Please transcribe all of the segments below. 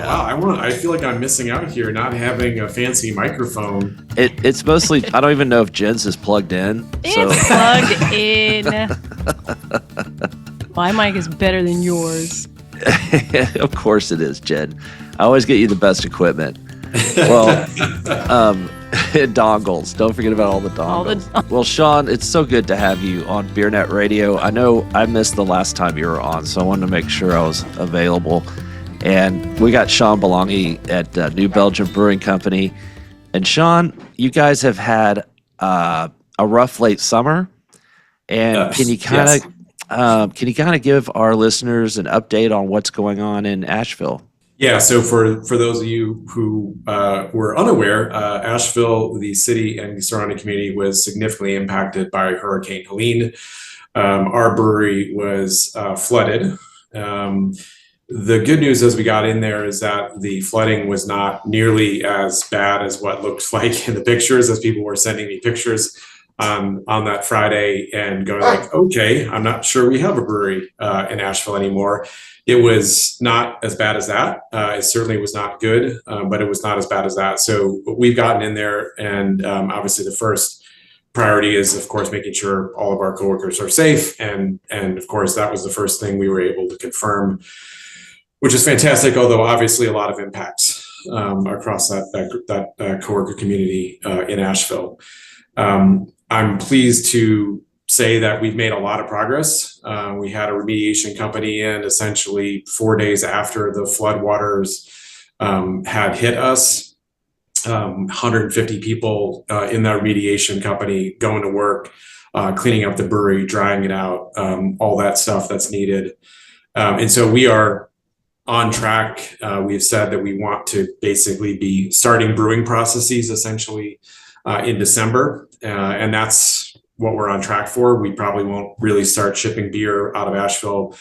Wow, I feel like I'm missing out here not having a fancy microphone. It's mostly, I don't even know if Jen's is plugged in. So It's plugged in. My mic is better than yours. of course it is, Jen. I always get you the best equipment. Well, dongles. Don't forget about all the dongles. Well, Sean, it's so good to have you on BeerNet Radio. I know I missed the last time you were on, so I wanted to make sure I was available. And we got Sean Belongie at New Belgium Brewing Company. And Sean, you guys have had a rough late summer. And can you kind of give our listeners an update on what's going on in Asheville? Yeah, so for those of you who were unaware, Asheville, the city and the surrounding community, was significantly impacted by Hurricane Helene. Our brewery was flooded. The good news as we got in there is that the flooding was not nearly as bad as what looked like in the pictures, as people were sending me pictures on that Friday and going like, okay, I'm not sure we have a brewery in Asheville anymore. It was not as bad as that. It certainly was not good, but it was not as bad as that. So we've gotten in there, and obviously the first priority is, of course, making sure all of our coworkers are safe. And of course, that was the first thing we were able to confirm, which is fantastic, although obviously a lot of impacts across that coworker community in Asheville. I'm pleased to say that we've made a lot of progress. We had a remediation company in essentially 4 days after the floodwaters had hit us. 150 people in that remediation company going to work, cleaning up the brewery, drying it out, all that stuff that's needed. And so we are on track. We've said that we want to basically be starting brewing processes essentially in December. And that's what we're on track for. We probably won't really start shipping beer out of Asheville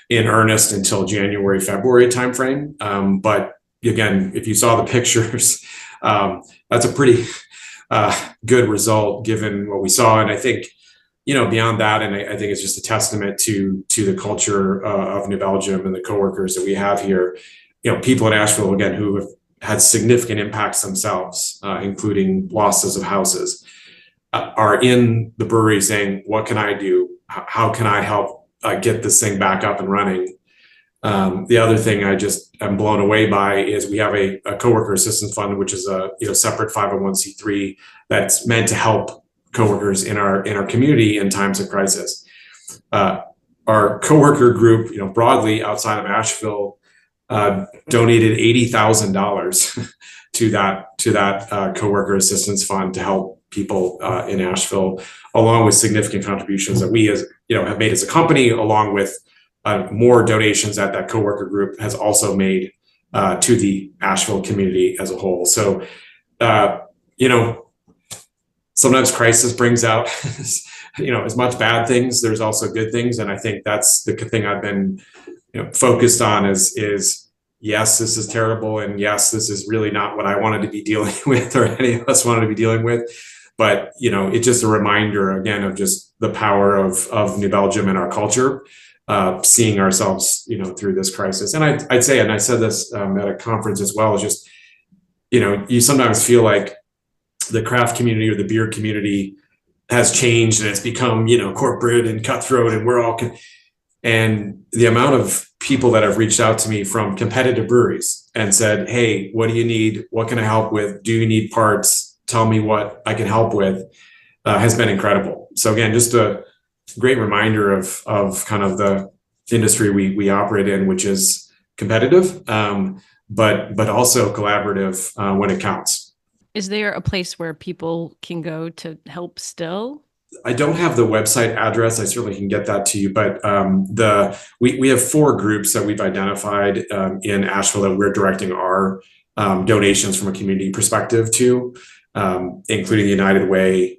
in earnest until January, February timeframe. But again, if you saw the pictures, that's a pretty good result given what we saw. And I think, beyond that, and I think it's just a testament to the culture of New Belgium and the coworkers that we have here. People in Asheville, again, who have had significant impacts themselves, including losses of houses, are in the brewery saying, what can I do? How can I help get this thing back up and running? The other thing I'm blown away by is we have a coworker assistance fund, which is a separate 501c3 that's meant to help coworkers in our community in times of crisis. Our coworker group, broadly outside of Asheville, donated $80,000 to that coworker assistance fund to help people in Asheville, along with significant contributions that we have made as a company, along with more donations that coworker group has also made to the Asheville community as a whole. So, sometimes crisis brings out, as much bad things. There's also good things, and I think that's the thing I've been, focused on is yes, this is terrible, and yes, this is really not what I wanted to be dealing with, or any of us wanted to be dealing with. But it's just a reminder again of just the power of New Belgium and our culture. Seeing ourselves, through this crisis. And I'd say, and I said this at a conference as well, is just, you sometimes feel like the craft community or the beer community has changed and it's become, corporate and cutthroat, and we're all, and the amount of people that have reached out to me from competitive breweries and said, hey, what do you need? What can I help with? Do you need parts? Tell me what I can help with, has been incredible. So again, just a great reminder of kind of the industry we operate in, which is competitive, but also collaborative when it counts. Is there a place where people can go to help still? I don't have the website address. I certainly can get that to you, but we have 4 groups that we've identified in Asheville that we're directing our donations from a community perspective to. Including the United Way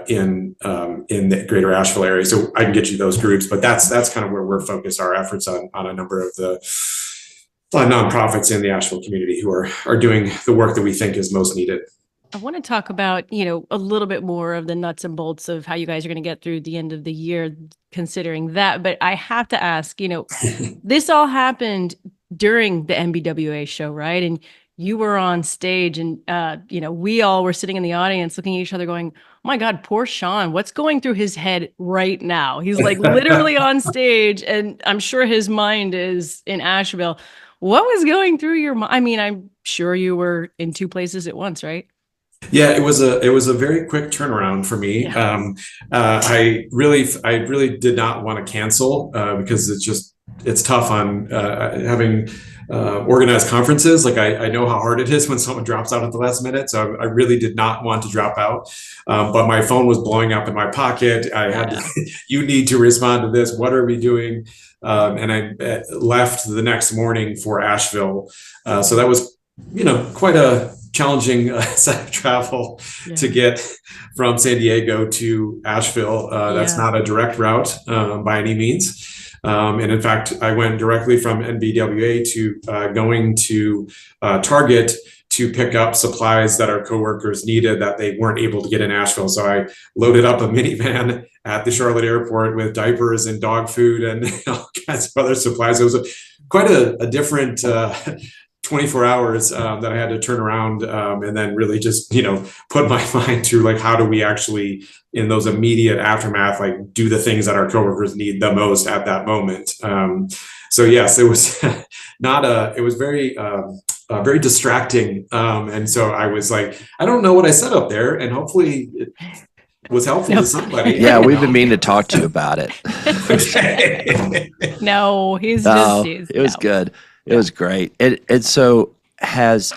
in the greater Asheville area. So I can get you those groups, but that's kind of where we're focused our efforts on a number of the nonprofits in the Asheville community who are doing the work that we think is most needed. I want to talk about, a little bit more of the nuts and bolts of how you guys are going to get through the end of the year, considering that. But I have to ask, this all happened during the MBWA show, right? And you were on stage, and we all were sitting in the audience looking at each other going, oh my God, poor Sean, what's going through his head right now? He's like literally on stage, and I'm sure his mind is in Asheville. What was going through your mind? I mean, I'm sure you were in two places at once, right? Yeah, it was a very quick turnaround for me. Yeah. I really did not want to cancel because it's tough on having organized conferences. Like I know how hard it is when someone drops out at the last minute, so I really did not want to drop out. But my phone was blowing up in my pocket. I had you need to respond to this. What are we doing? And I left the next morning for Asheville. So that was quite a challenging set of travel to get from San Diego to Asheville. That's not a direct route by any means. And in fact, I went directly from NBWA to going to Target to pick up supplies that our coworkers needed that they weren't able to get in Asheville. So I loaded up a minivan at the Charlotte airport with diapers and dog food and all kinds of other supplies. It was quite a different 24 hours that I had to turn around and then really just, put my mind to like, how do we actually in those immediate aftermath, like do the things that our coworkers need the most at that moment. So yes, it was it was very distracting. And so I was like, I don't know what I said up there, and hopefully it was helpful to somebody. Yeah, we've been meaning to talk to you about it. No, it was good. It was great. And so has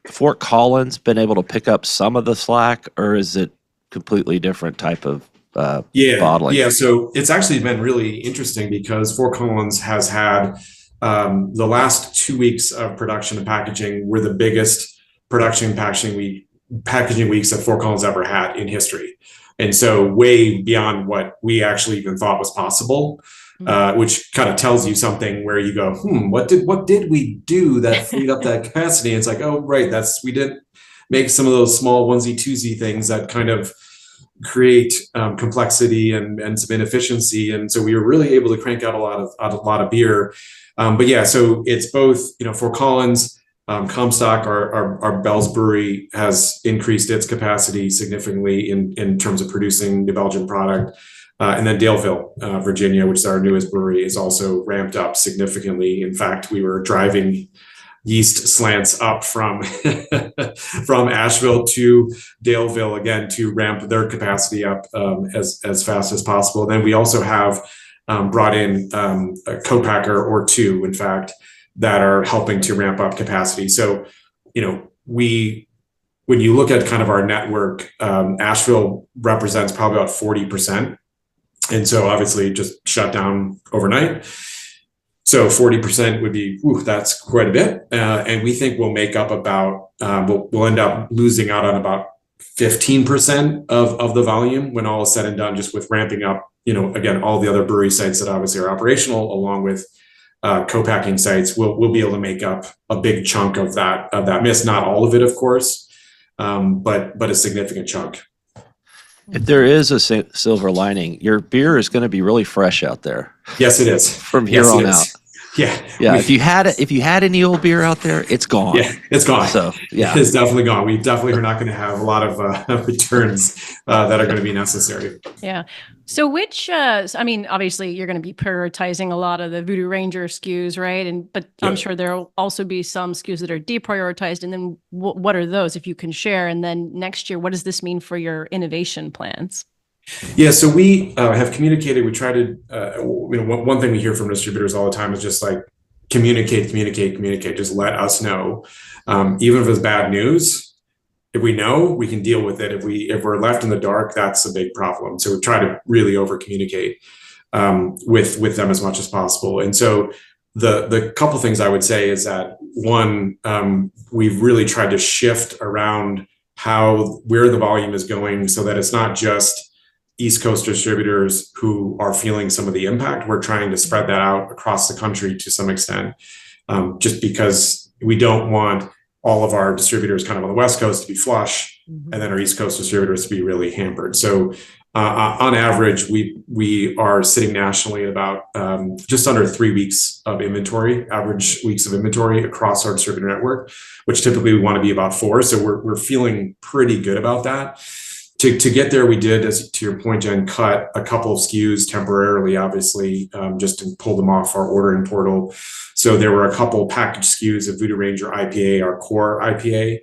Fort Collins been able to pick up some of the slack, or is it completely different type of bottling? Yeah, so it's actually been really interesting because Fort Collins has had the last 2 weeks of production and packaging were the biggest packaging weeks that Fort Collins ever had in history. And so way beyond what we actually even thought was possible. Which kind of tells you something where you go, what did we do that freed up that capacity? And it's like, oh, right, we did make some of those small onesie twosie things that kind of create complexity and some inefficiency. And so we were really able to crank out a lot of beer. But yeah, so it's both, Fort Collins, Comstock, our Bell's brewery has increased its capacity significantly in terms of producing the Belgian product. And then Daleville, Virginia, which is our newest brewery, is also ramped up significantly. In fact, we were driving yeast slants up from Asheville to Daleville again to ramp their capacity up as fast as possible. Then we also have brought in a co-packer or two, in fact, that are helping to ramp up capacity. So, when you look at kind of our network, Asheville represents probably about 40%. And so obviously just shut down overnight. So 40% would be, that's quite a bit. And we think we'll make up about, we'll end up losing out on about 15% of the volume when all is said and done, just with ramping up, again, all the other brewery sites that obviously are operational along with co-packing sites. We'll be able to make up a big chunk of that miss, not all of it, of course, but a significant chunk. If there is a silver lining, your beer is going to be really fresh out there. Yes, it is. From here on out. Yeah. If you had any old beer out there, it's gone. Yeah, it's gone. So yeah, it's definitely gone. We definitely are not going to have a lot of returns that are going to be necessary. Yeah. So obviously you're going to be prioritizing a lot of the Voodoo Ranger SKUs, right? But I'm sure there'll also be some SKUs that are deprioritized. And then what are those, if you can share? And then next year, what does this mean for your innovation plans? Yeah, so we have communicated. We try to, one thing we hear from distributors all the time is just like communicate. Just let us know, even if it's bad news. If we know, we can deal with it. If we're left in the dark, that's a big problem. So we try to really over communicate with them as much as possible. And so the couple things I would say is that one, we've really tried to shift around where the volume is going so that it's not just East Coast distributors who are feeling some of the impact. We're trying to spread that out across the country to some extent, just because we don't want all of our distributors kind of on the West Coast to be flush, and then our East Coast distributors to be really hampered. So On average, we are sitting nationally at about just under 3 weeks of inventory, average weeks of inventory across our distributor network, which typically we want to be about 4. So we're feeling pretty good about that. To get there, we did, as to your point, Jen, cut a couple of SKUs temporarily, obviously, just to pull them off our ordering portal. So there were a couple packaged SKUs of Voodoo Ranger IPA, our core IPA,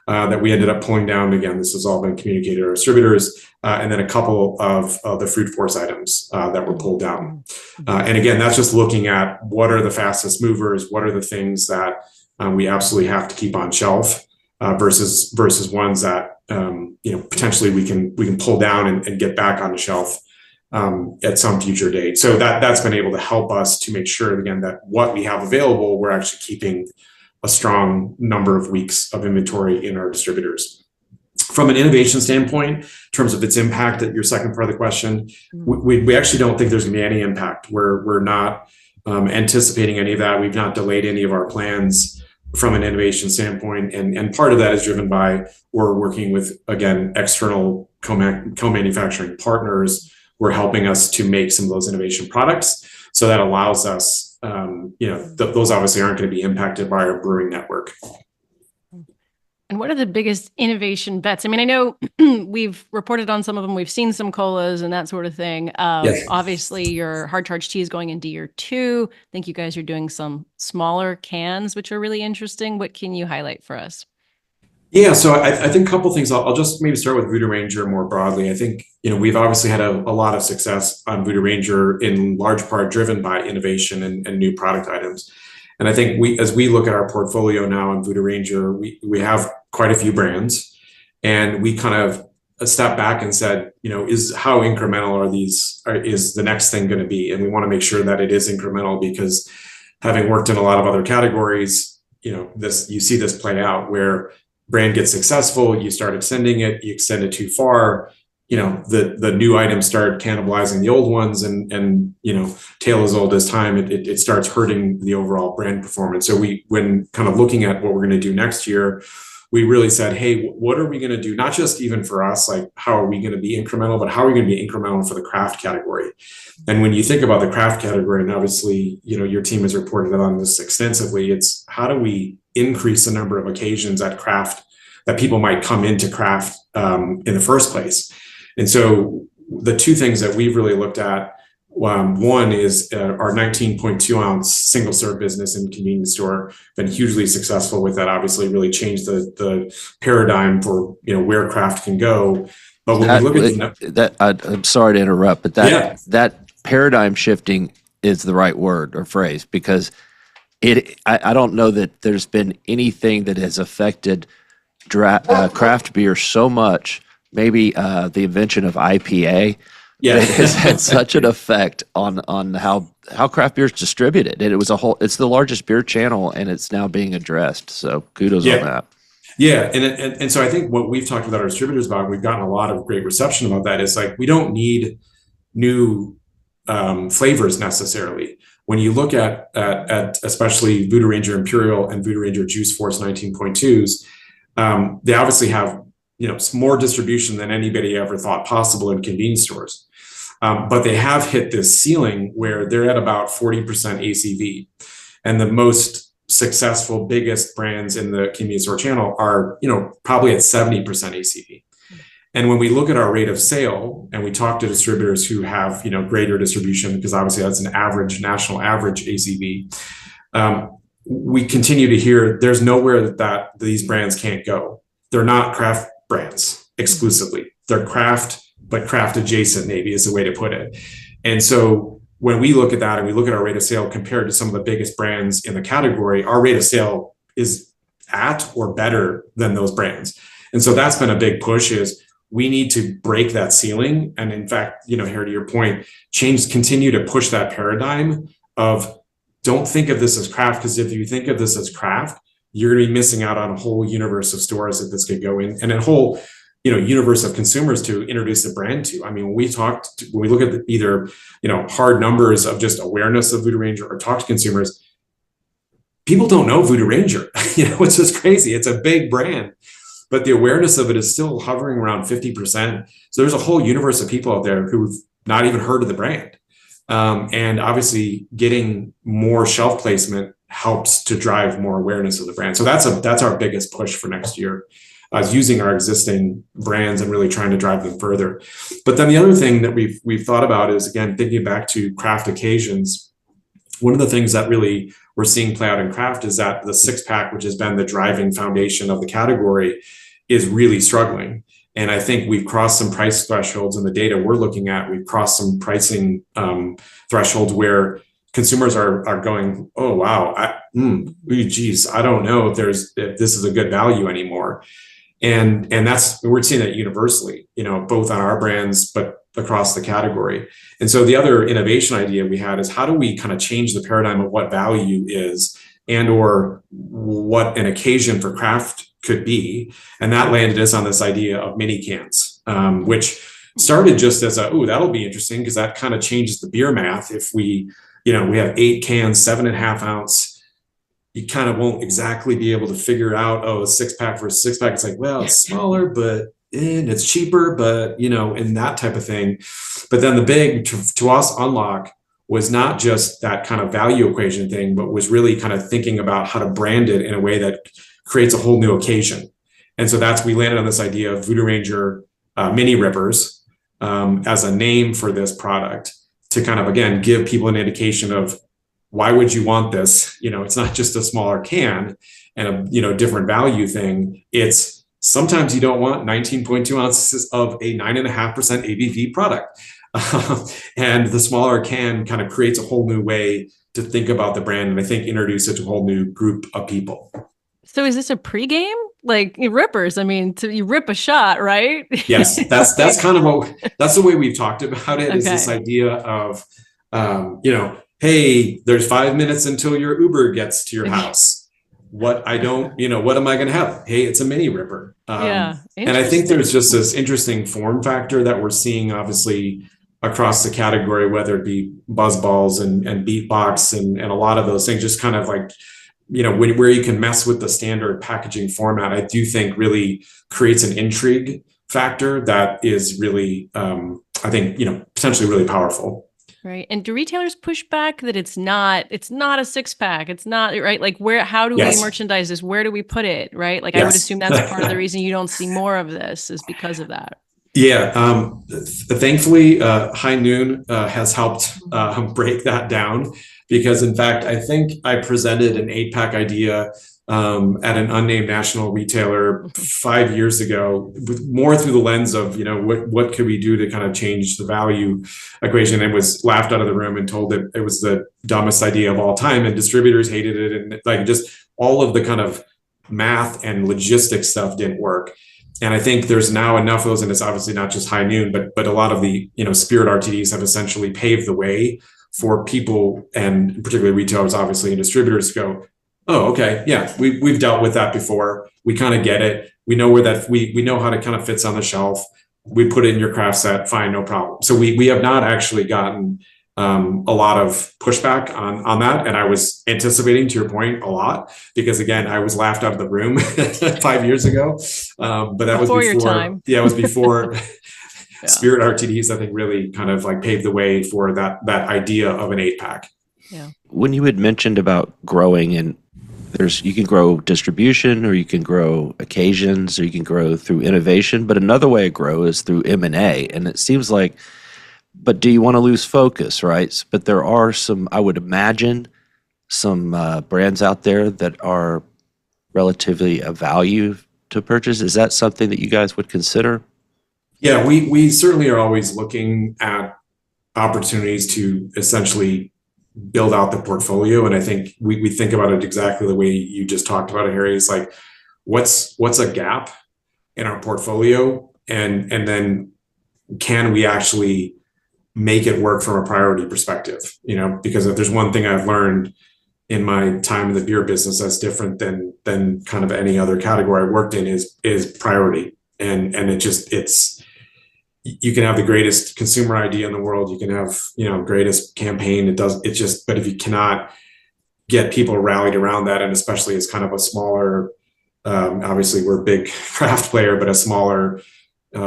that we ended up pulling down. Again, this has all been communicated to our distributors, and then a couple of the Fruit Force items that were pulled down. And again, that's just looking at what are the fastest movers, what are the things that we absolutely have to keep on shelf, versus ones that potentially we can pull down and get back on the shelf at some future date. So that's been able to help us to make sure, again, that what we have available, we're actually keeping a strong number of weeks of inventory in our distributors. From an innovation standpoint, in terms of its impact, at your second part of the question, we actually don't think there's going to be any impact. We're not anticipating any of that. We've not delayed any of our plans from an innovation standpoint, and part of that is driven by we're working with, again, external co-manufacturing partners who are helping us to make some of those innovation products. So that allows us, those obviously aren't going to be impacted by our brewing network. And what are the biggest innovation bets? I mean, I know we've reported on some of them. We've seen some colas and that sort of thing. Yes. Obviously, your hard charge tea is going into year 2. I think you guys are doing some smaller cans, which are really interesting. What can you highlight for us? Yeah, so I think a couple things. I'll just maybe start with Voodoo Ranger more broadly. I think we've obviously had a lot of success on Voodoo Ranger, in large part driven by innovation and new product items. And I think as we look at our portfolio now on Voodoo Ranger, we have quite a few brands, and we kind of stepped back and said, is how incremental is the next thing going to be? And we want to make sure that it is incremental, because having worked in a lot of other categories, you see this play out where brand gets successful, you start extending it, you extend it too far, the new items start cannibalizing the old ones, and tale as old as time, it starts hurting the overall brand performance. So when kind of looking at what we're going to do next year, we really said, hey, what are we going to do? Not just even for us, like how are we going to be incremental, but how are we going to be incremental for the craft category? And when you think about the craft category, and obviously, your team has reported on this extensively, it's how do we increase the number of occasions at craft that people might come into craft in the first place? And so the two things that we've really looked at, one is our 19.2 ounce single serve business in convenience store, been hugely successful with that. Obviously, really changed the paradigm for where craft can go. But when we look at I'm sorry to interrupt, but that paradigm shifting is the right word or phrase, because I don't know that there's been anything that has affected craft beer so much. Maybe the invention of IPA. Yeah, it has had such an effect on how craft beer is distributed. And it's the largest beer channel, and it's now being addressed. So kudos on that. Yeah, and so I think what we've talked with our distributors about, we've gotten a lot of great reception about that, is like we don't need new flavors necessarily. When you look at especially Voodoo Ranger Imperial and Voodoo Ranger Juice Force 19.2s, they obviously have more distribution than anybody ever thought possible in convenience stores. But they have hit this ceiling where they're at about 40% ACV. And the most successful, biggest brands in the convenience store channel are, probably at 70% ACV. And when we look at our rate of sale and we talk to distributors who have, greater distribution, because obviously that's an average, national average ACV, we continue to hear there's nowhere that these brands can't go. They're not craft brands exclusively. They're craft, but craft adjacent, maybe is the way to put it. And so when we look at that and we look at our rate of sale compared to some of the biggest brands in the category, our rate of sale is at or better than those brands. And so that's been a big push, is we need to break that ceiling. And in fact, Harry, to your point, continue to push that paradigm of don't think of this as craft, because if you think of this as craft, you're going to be missing out on a whole universe of stores that this could go in, and a whole, universe of consumers to introduce the brand to. I mean, when we look at either, hard numbers of just awareness of Voodoo Ranger or talk to consumers, people don't know Voodoo Ranger. It's just crazy. It's a big brand, but the awareness of it is still hovering around 50%. So there's a whole universe of people out there who've not even heard of the brand. And obviously getting more shelf placement helps to drive more awareness of the brand. So that's our biggest push for next year, is using our existing brands and really trying to drive them further. But then the other thing that we've thought about is, again, thinking back to craft occasions. One of the things that really we're seeing play out in craft is that the 6-pack, which has been the driving foundation of the category, is really struggling. And I think we've crossed some price thresholds in the data we're looking at. We've crossed some pricing thresholds where consumers are going, oh, wow, geez, I don't know if this is a good value anymore. And we're seeing that universally, both on our brands, but across the category. And so the other innovation idea we had is, how do we kind of change the paradigm of what value is and or what an occasion for craft could be? And that landed us on this idea of mini cans, which started just as that'll be interesting, because that kind of changes the beer math. If we have 8 cans, 7.5 ounce, you kind of won't exactly be able to figure out, a 6-pack versus 6-pack. It's like, well, it's smaller, but and it's cheaper, but and that type of thing. But then the big to us unlock was not just that kind of value equation thing, but was really kind of thinking about how to brand it in a way that creates a whole new occasion. And so we landed on this idea of Voodoo Ranger mini rippers as a name for this product, to kind of, again, give people an indication of, why would you want this? It's not just a smaller can and a different value thing. It's sometimes you don't want 19.2 ounces of a 9.5% ABV product. And the smaller can kind of creates a whole new way to think about the brand, and I think introduce it to a whole new group of people. So is this a pregame? Like rippers? I mean, you rip a shot, right? Yes, that's kind of that's the way we've talked about it. Okay. Is this idea of, hey, there's 5 minutes until your Uber gets to your house. What am I going to have? Hey, it's a mini ripper. And I think there's just this interesting form factor that we're seeing, obviously, across the category, whether it be buzz balls and beatbox and a lot of those things, just kind of like, where you can mess with the standard packaging format. I do think really creates an intrigue factor that is really, I think, potentially really powerful. Right. And do retailers push back that it's not a 6-pack? It's not, right? Like, how do we merchandise this? Where do we put it? Right. Like, I would assume that's part of the reason you don't see more of this is because of that. Yeah. Thankfully, High Noon has helped break that down, because in fact, I think I presented an 8-pack idea at an unnamed national retailer 5 years ago, more through the lens of, what could we do to kind of change the value equation, and was laughed out of the room and told that it was the dumbest idea of all time, and distributors hated it, and like just all of the kind of math and logistics stuff didn't work. And I think there's now enough of those, and it's obviously not just High Noon, but a lot of the spirit RTDs have essentially paved the way for people, and particularly retailers, obviously, and distributors, to go, oh, okay, yeah, we've dealt with that before. We kind of get it. We know where that we know how to kind of fits on the shelf. We put it in your craft set, fine, no problem. So we have not actually gotten a lot of pushback on that, and I was anticipating, to your point, a lot, because again, I was laughed out of the room 5 years ago. But that was before your time. Yeah, it was before. Spirit RTDs, I think, really kind of like paved the way for that idea of an 8-pack. Yeah. When you had mentioned about growing, and you can grow distribution, or you can grow occasions, or you can grow through innovation, but another way to grow is through M&A. And it seems like, but do you want to lose focus, right? But there are some, I would imagine, some brands out there that are relatively of value to purchase. Is that something that you guys would consider? Yeah, we certainly are always looking at opportunities to essentially build out the portfolio. And I think we think about it exactly the way you just talked about it, Harry. It's like, what's a gap in our portfolio? And then can we actually make it work from a priority perspective? Because if there's one thing I've learned in my time in the beer business that's different than kind of any other category I worked in is priority. And it's you can have the greatest consumer idea in the world, you can have greatest campaign, but if you cannot get people rallied around that, and especially as kind of a smaller obviously we're a big craft player, but a smaller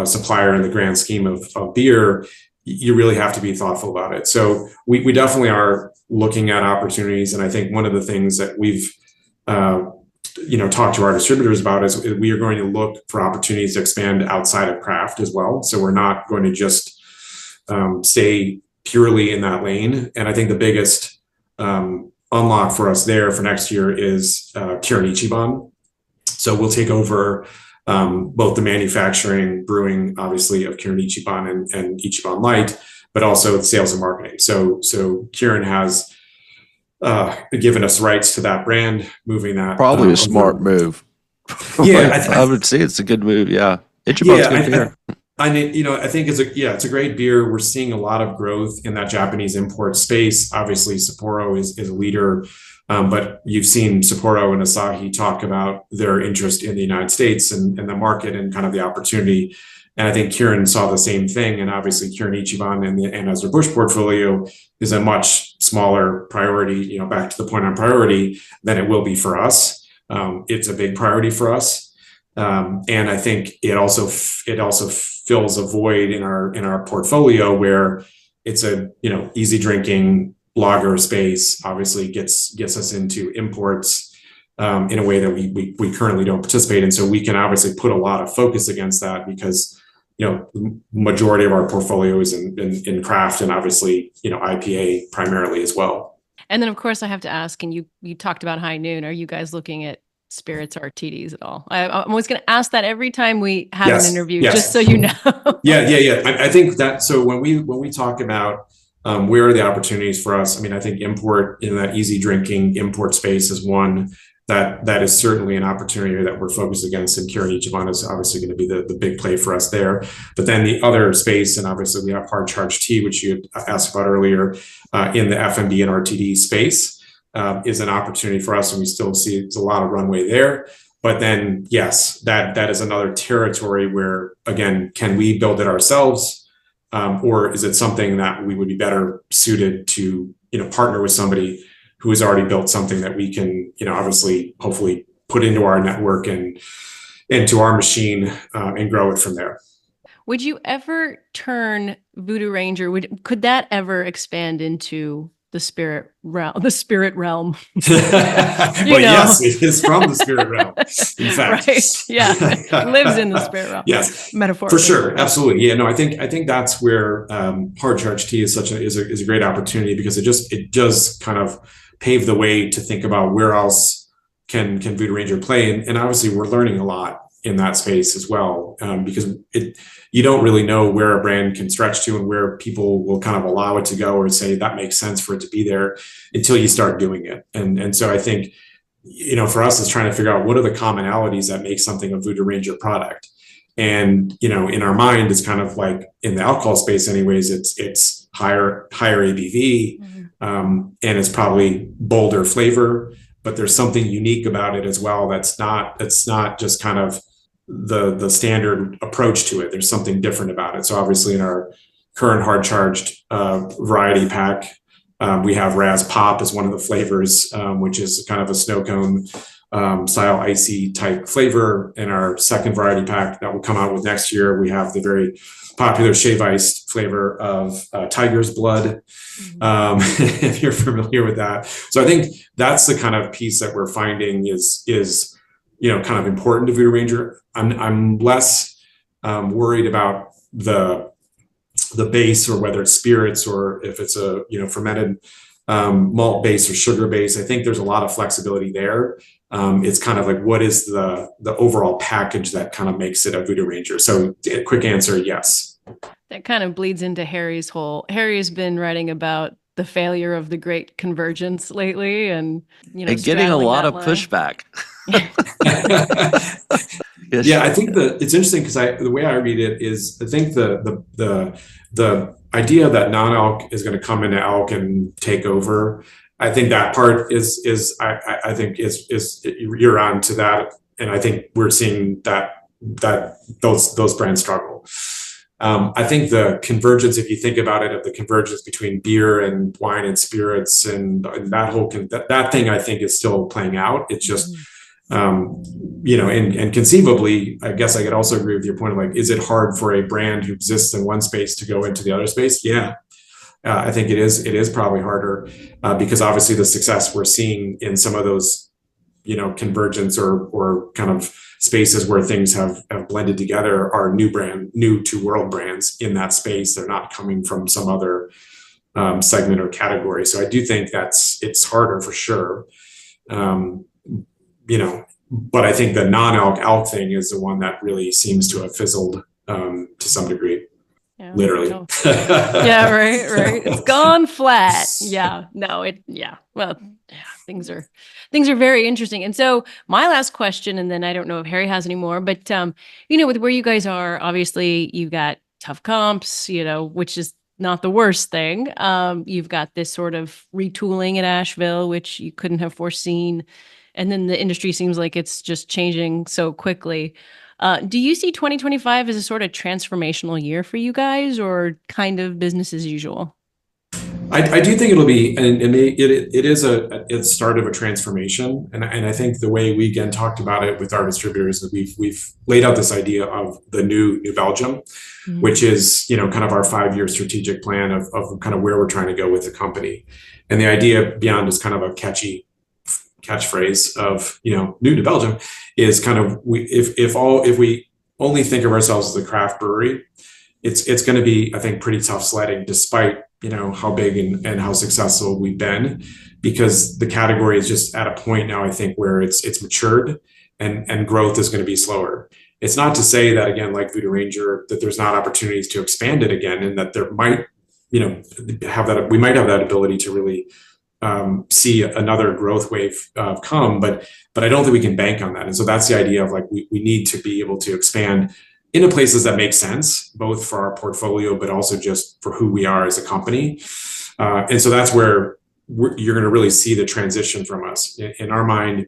supplier in the grand scheme of beer, you really have to be thoughtful about it. So we definitely are looking at opportunities. And I think one of the things that we've talked to our distributors about is we are going to look for opportunities to expand outside of craft as well. So we're not going to just stay purely in that lane. And I think the biggest unlock for us there for next year is Kirin Ichiban. So we'll take over both the manufacturing, brewing, obviously, of Kirin Ichiban and Ichiban Light, but also the sales and marketing. So Kirin has given us rights to that brand, moving that. Probably a smart move. Yeah, I would say it's a good move. Yeah, Ichiban's good beer. I think it's a great beer. We're seeing a lot of growth in that Japanese import space. Obviously, Sapporo is a leader, but you've seen Sapporo and Asahi talk about their interest in the United States and the market and kind of the opportunity. And I think Kirin saw the same thing. and obviously Kirin Ichiban and Anheuser-Busch portfolio is a much smaller priority, back to the point on priority, than it will be for us. It's a big priority for us. And I think it also fills a void in our portfolio where it's a, easy drinking lager space, obviously gets us into imports in a way that we currently don't participate in. So we can obviously put a lot of focus against that because the majority of our portfolio is in craft and obviously, IPA primarily as well. And then of course I have to ask, and you talked about High Noon. Are you guys looking at spirits or RTDs at all? I'm always going to ask that every time we have an interview, just so you know. Yeah. I think that, so when we talk about where are the opportunities for us, I think import in that easy drinking import space is one that is certainly an opportunity that we're focused against, and Kirin Ichiban is obviously going to be the big play for us there. But then the other space, and obviously we have hard charged tea, which you had asked about earlier, in the FMB and RTD space, is an opportunity for us, and we still see it's a lot of runway there. But then, yes, that is another territory where, again, can we build it ourselves, or is it something that we would be better suited to, partner with somebody who has already built something that we can, obviously, hopefully put into our network and into our machine and grow it from there. Would you ever turn Voodoo Ranger? Could that ever expand into the spirit realm? Yes, it is from the spirit realm. In fact, right? Yeah, lives in the spirit realm. Yes, metaphorically. For sure, absolutely. Yeah, no, I think that's where hard charge tea is a great opportunity, because it does kind of pave the way to think about where else can Voodoo Ranger play, and obviously we're learning a lot in that space as well, because you don't really know where a brand can stretch to and where people will kind of allow it to go or say that makes sense for it to be there until you start doing it. And so I think, for us, it's trying to figure out what are the commonalities that make something a Voodoo Ranger product. And, in our mind, it's kind of like in the alcohol space anyways, it's higher ABV, and it's probably bolder flavor, but there's something unique about it as well. That's not just kind of the standard approach to it. There's something different about it. So obviously in our current hard charged variety pack, we have Raz Pop as one of the flavors, which is kind of a snow cone style icy type flavor. In our second variety pack that will come out with next year, we have the very popular shave iced flavor of tiger's blood, if you're familiar with that. So I think that's the kind of piece that we're finding is kind of important to Voodoo Ranger. I'm less worried about the base, or whether it's spirits or if it's a fermented malt base or sugar base. I think there's a lot of flexibility there. It's kind of like, what is the overall package that kind of makes it a Voodoo Ranger? So quick answer, yes. That kind of bleeds into Harry's been writing about the failure of the Great Convergence lately, and getting a lot of pushback. Yeah, I think it's interesting because the way I read it is, I think the idea that non-alc is going to come into alc and take over, I think that part is you're on to that, and I think we're seeing that those brands struggle. I think the convergence, if you think about it, of the convergence between beer and wine and spirits and that whole that thing, I think is still playing out. It's just and conceivably, I guess I could also agree with your point of like, is it hard for a brand who exists in one space to go into the other space? Yeah. I think it is probably harder because obviously the success we're seeing in some of those, convergence or kind of spaces where things have blended together are new to world brands in that space. They're not coming from some other segment or category. So I do think it's harder for sure. But I think the non-alc thing is the one that really seems to have fizzled to some degree. Yeah, literally. no. Yeah, right. It's gone flat. Yeah, no, well, things are very interesting. And so my last question, and then I don't know if Harry has any more, but with where you guys are, obviously you've got tough comps, which is not the worst thing. You've got this sort of retooling at Asheville, which you couldn't have foreseen. And then the industry seems like it's just changing so quickly. Do you see 2025 as a sort of transformational year for you guys, or kind of business as usual? I do think it'll be, and it is a start of a transformation. And I think the way we again talked about it with our distributors is we've laid out this idea of the new Belgium, which is, kind of our 5-year strategic plan of kind of where we're trying to go with the company. And the idea beyond is kind of a catchy catchphrase of, new to Belgium is kind of, if we only think of ourselves as a craft brewery, it's going to be, I think, pretty tough sledding despite, how big and how successful we've been, because the category is just at a point now, I think, where it's matured and growth is going to be slower. It's not to say that, again, like Voodoo Ranger, that there's not opportunities to expand it again, and that there might, we might have that ability to really see another growth wave come, but I don't think we can bank on that. And so that's the idea of like, we need to be able to expand into places that make sense, both for our portfolio, but also just for who we are as a company. And so that's where you're going to really see the transition from us. In our mind,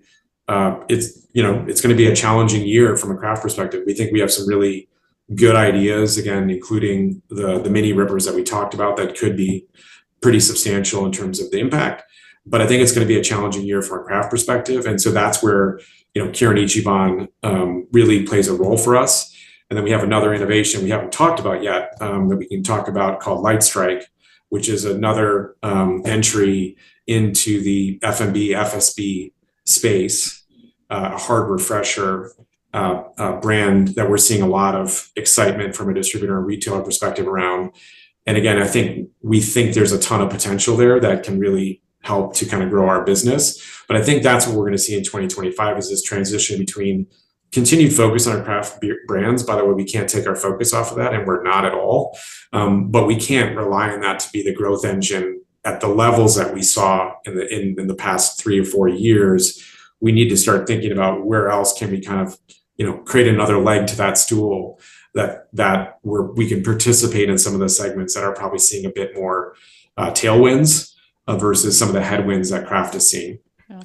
it's going to be a challenging year from a craft perspective. We think we have some really good ideas, again, including the mini rippers that we talked about that could be pretty substantial in terms of the impact. But I think it's going to be a challenging year from a craft perspective. And so that's where, Kirin Ichiban really plays a role for us. And then we have another innovation we haven't talked about yet that we can talk about called Light Strike, which is another entry into the FMB, FSB space, a hard refresher brand that we're seeing a lot of excitement from a distributor and retailer perspective around. And again, we think there's a ton of potential there that can really help to kind of grow our business. But I think that's what we're going to see in 2025 is this transition between continued focus on our craft beer brands. By the way, we can't take our focus off of that, and we're not at all. But we can't rely on that to be the growth engine at the levels that we saw in the past 3 or 4 years. We need to start thinking about where else can we kind of, create another leg to that stool that where we can participate in some of the segments that are probably seeing a bit more tailwinds versus some of the headwinds that craft is seeing.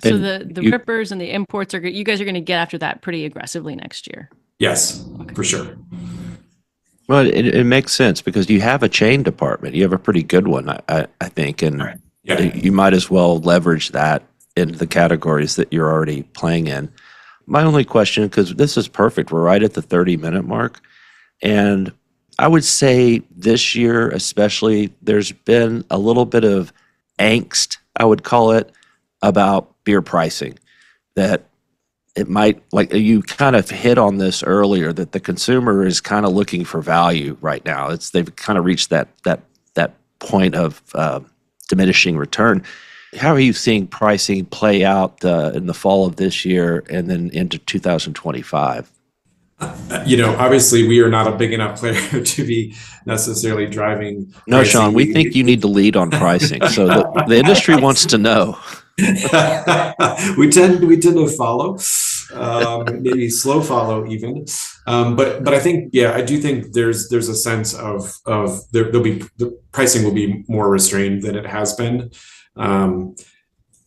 So the rippers and the imports you guys are going to get after that pretty aggressively next year. Yes, for sure. Well, it makes sense because you have a chain department. You have a pretty good one, I think, and right. Yeah. You might as well leverage that into the categories that you're already playing in. My only question, because this is perfect, we're right at the 30-minute mark, and I would say this year especially, there's been a little bit of angst, I would call it, about beer pricing, that it might, like you kind of hit on this earlier, that the consumer is kind of looking for value right now. They've kind of reached that point of diminishing return. How are you seeing pricing play out in the fall of this year and then into 2025? Obviously we are not a big enough player to be necessarily driving. No, pricing. Sean, we think you need to lead on pricing. So the industry wants to know. we tend to follow, maybe slow follow even. But I think, I do think there's a sense of the pricing will be more restrained than it has been. And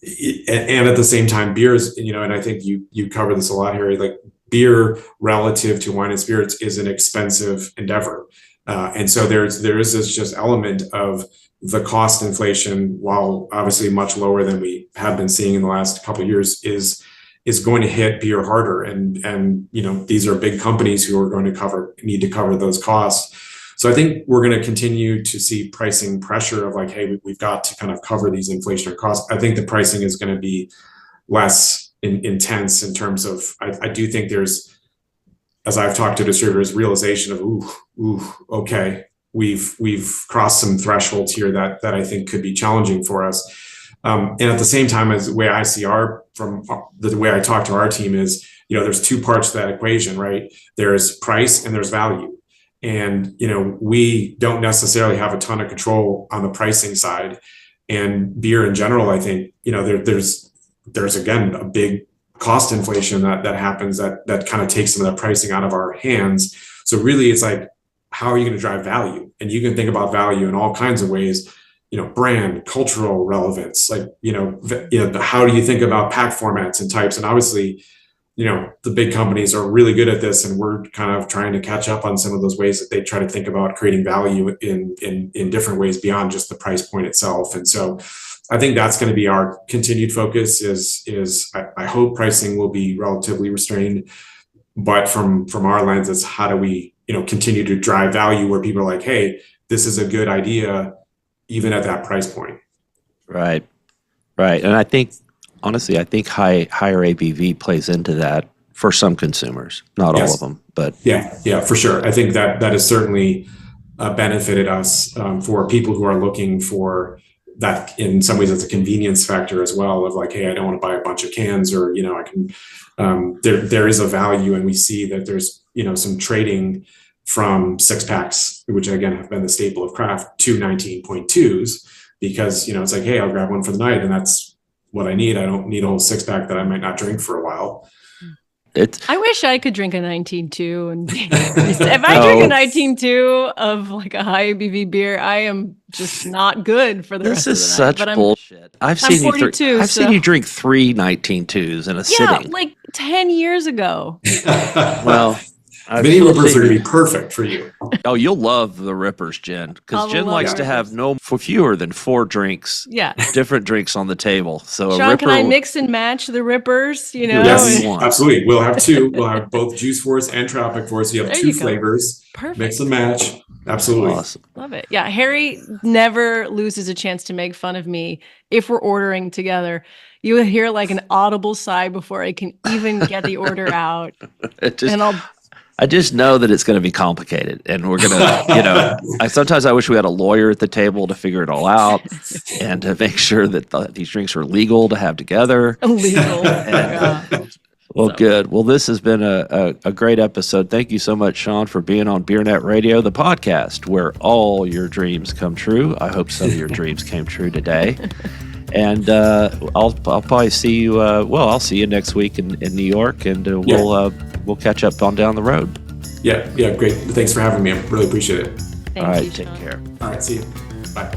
at the same time, beers, and I think you cover this a lot, Harry, like beer relative to wine and spirits is an expensive endeavor. And so there is this just element of the cost inflation, while obviously much lower than we have been seeing in the last couple of years, is is going to hit beer harder. And these are big companies who are going to need to cover those costs. So I think we're going to continue to see pricing pressure of like, hey, we've got to kind of cover these inflationary costs. I think the pricing is going to be less intense in terms of, I do think there's, as I've talked to distributors, realization of, okay, we've crossed some thresholds here that I think could be challenging for us. And at the same time, as the way I see the way I talk to our team is, there's two parts to that equation, right? There's price and there's value. And, we don't necessarily have a ton of control on the pricing side. And beer in general, I think, there's again, a big cost inflation that happens that kind of takes some of the pricing out of our hands. So really it's like, how are you going to drive value? And you can think about value in all kinds of ways, brand, cultural relevance, like, how do you think about pack formats and types? And obviously, the big companies are really good at this, and we're kind of trying to catch up on some of those ways that they try to think about creating value in different ways beyond just the price point itself. And so I think that's going to be our continued focus is I hope pricing will be relatively restrained, but from our lens, it's how do we, continue to drive value where people are like, hey, this is a good idea, even at that price point. Right. And I think, honestly, higher ABV plays into that for some consumers, not all of them, but yeah, for sure. I think that has certainly benefited us for people who are looking for that. In some ways, it's a convenience factor as well of like, hey, I don't want to buy a bunch of cans, or I can. There is a value, and we see that there's some trading from 6-packs, which again have been the staple of craft, to 19.2s, because it's like, hey, I'll grab one for the night, and that's what I need. I don't need a whole 6-pack that I might not drink for a while. I wish I could drink a 19.2, and if I drink a 19.2 of like a high ABV beer, I am just not good for the rest of the night. This is such bullshit. I've seen you drink 3 19.2s in a sitting. Like 10 years ago. Well, mini rippers are going to be perfect for you. Oh, you'll love the rippers, Jen, because Jen likes to have fewer than 4 drinks. Yeah, different drinks on the table. So Sean, can I mix and match the rippers? Yes, absolutely. We'll have 2. We'll have both Juice Force and Tropic Force. You have 2 flavors. Perfect. Mix and match. Absolutely. Awesome. Love it. Yeah, Harry never loses a chance to make fun of me if we're ordering together. You will hear like an audible sigh before I can even get the order out. I just know that it's going to be complicated, and we're going to, sometimes I wish we had a lawyer at the table to figure it all out and to make sure that these drinks are legal to have together. Illegal. Good. Well, this has been a great episode. Thank you so much, Sean, for being on BeerNet Radio, the podcast where all your dreams come true. I hope some of your dreams came true today. And I'll probably see you. I'll see you next week in New York, and we'll catch up on down the road. Yeah, great. Thanks for having me. I really appreciate it. Thank you, take care. All right, see you. Bye.